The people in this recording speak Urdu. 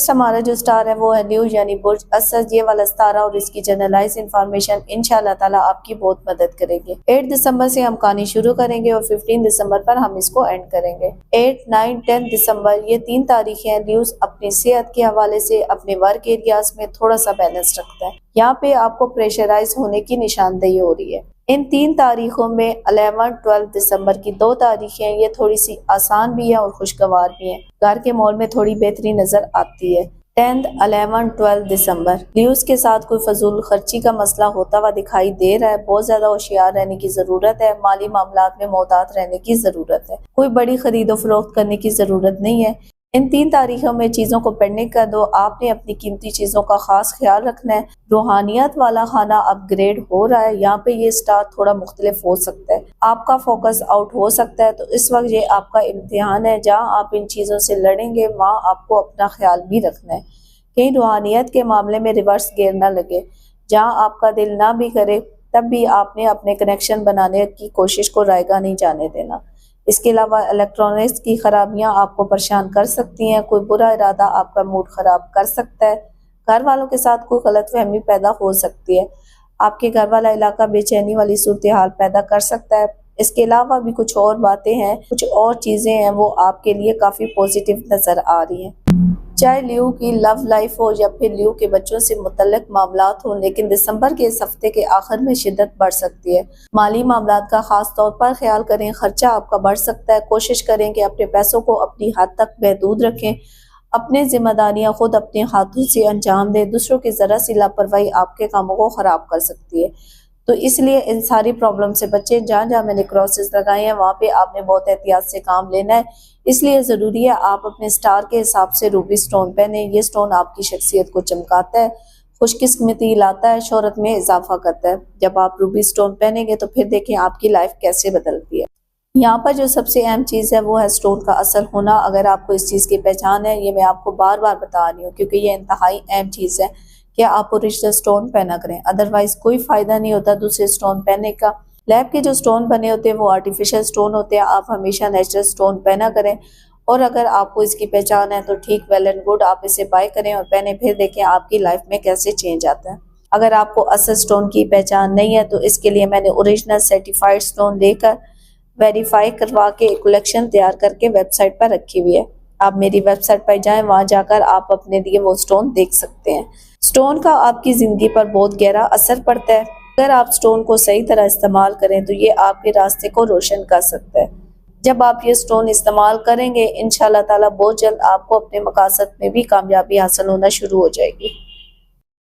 نیکسٹ ہمارا جو سٹار ہے وہ ہے لیو یعنی برج اسد. یہ والا ستارہ اور اس کی جنرلائز انفارمیشن انشاءاللہ تعالیٰ آپ کی بہت مدد کرے گی. 8 دسمبر سے ہم کہانی شروع کریں گے اور 15 دسمبر پر ہم اس کو اینڈ کریں گے. 8، 9، 10 دسمبر یہ 3 تاریخیں ہیں. لیوز اپنی صحت کے حوالے سے اپنے ورک ایریاز میں تھوڑا سا بیلنس رکھتا ہے. یہاں پہ آپ کو پریشرائز ہونے کی نشاندہی ہو رہی ہے. ان 3 تاریخوں میں 11، 12 دسمبر کی 2 تاریخیں یہ تھوڑی سی آسان بھی ہیں اور خوشگوار بھی ہیں. گھر کے ماحول میں تھوڑی بہتری نظر آتی ہے. 10، 11، 12 دسمبر لیوز کے ساتھ کوئی فضول خرچی کا مسئلہ ہوتا ہوا دکھائی دے رہا ہے. بہت زیادہ ہوشیار رہنے کی ضرورت ہے. مالی معاملات میں محتاط رہنے کی ضرورت ہے. کوئی بڑی خرید و فروخت کرنے کی ضرورت نہیں ہے. ان 3 تاریخوں میں چیزوں کو پڑھنے کا دو. آپ نے اپنی قیمتی چیزوں کا خاص خیال رکھنا ہے. روحانیت والا خانہ اپ گریڈ ہو رہا ہے. یہاں پہ یہ سٹار تھوڑا مختلف ہو سکتا ہے. آپ کا فوکس آؤٹ ہو سکتا ہے. تو اس وقت یہ آپ کا امتحان ہے. جہاں آپ ان چیزوں سے لڑیں گے وہاں آپ کو اپنا خیال بھی رکھنا ہے. کہیں روحانیت کے معاملے میں ریورس گیئر نہ لگے. جہاں آپ کا دل نہ بھی کرے تب بھی آپ نے اپنے کنیکشن بنانے کی کوشش کو رائگاں نہیں جانے دینا. اس کے علاوہ الیکٹرانکس کی خرابیاں آپ کو پریشان کر سکتی ہیں. کوئی برا ارادہ آپ کا موڈ خراب کر سکتا ہے. گھر والوں کے ساتھ کوئی غلط فہمی پیدا ہو سکتی ہے. آپ کے گھر والا علاقہ بے چینی والی صورتحال پیدا کر سکتا ہے. اس کے علاوہ بھی کچھ اور باتیں ہیں, کچھ اور چیزیں ہیں وہ آپ کے لیے کافی پوزیٹیو نظر آ رہی ہیں. چاہے لیو کی لو لائف ہو یا پھر لیو کے بچوں سے متعلق معاملات ہوں, لیکن دسمبر کے اس ہفتے کے آخر میں شدت بڑھ سکتی ہے. مالی معاملات کا خاص طور پر خیال کریں. خرچہ آپ کا بڑھ سکتا ہے. کوشش کریں کہ اپنے پیسوں کو اپنی حد تک محدود رکھیں. اپنے ذمہ داریاں خود اپنے ہاتھوں سے انجام دیں. دوسروں کی ذرا سی لاپرواہی آپ کے کاموں کو خراب کر سکتی ہے. تو اس لیے ان ساری پرابلم سے بچیں. جہاں جہاں میں نے کراسز لگائے ہیں وہاں پہ آپ نے بہت احتیاط سے کام لینا ہے. اس لیے ضروری ہے آپ اپنے سٹار کے حساب سے روبی سٹون پہنیں. یہ سٹون آپ کی شخصیت کو چمکاتا ہے, خوش قسمتی لاتا ہے, شہرت میں اضافہ کرتا ہے. جب آپ روبی سٹون پہنیں گے تو پھر دیکھیں آپ کی لائف کیسے بدلتی ہے. یہاں پر جو سب سے اہم چیز ہے وہ ہے سٹون کا اصل ہونا. اگر آپ کو اس چیز کی پہچان ہے, یہ میں آپ کو بار بار بتا رہی ہوں کیونکہ یہ انتہائی اہم چیز ہے کہ آپ اوریجنل سٹون پہنا کریں. ادروائز کوئی فائدہ نہیں ہوتا دوسرے سٹون پہننے کا. لیب کے جو سٹون بنے ہوتے ہیں وہ آرٹیفیشل سٹون ہوتے ہیں. آپ ہمیشہ نیچرل سٹون پہنا کریں. اور اگر آپ کو اس کی پہچان ہے تو ٹھیک, ویل اینڈ گڈ, آپ اسے بائی کریں اور پہنے, پھر دیکھیں آپ کی لائف میں کیسے چینج آتا ہے. اگر آپ کو اصل سٹون کی پہچان نہیں ہے تو اس کے لیے میں نے اوریجنل سرٹیفائڈ سٹون لے کر ویریفائی کروا کے ایک کلیکشن تیار کر کے ویب سائٹ پر رکھی ہوئی ہے. آپ میری ویب سائٹ پر جائیں, وہاں جا کر آپ اپنے لیے وہ سٹون دیکھ سکتے ہیں. سٹون کا آپ کی زندگی پر بہت گہرا اثر پڑتا ہے. اگر آپ سٹون کو صحیح طرح استعمال کریں تو یہ آپ کے راستے کو روشن کر سکتا ہے. جب آپ یہ سٹون استعمال کریں گے انشاءاللہ تعالیٰ بہت جلد آپ کو اپنے مقاصد میں بھی کامیابی حاصل ہونا شروع ہو جائے گی.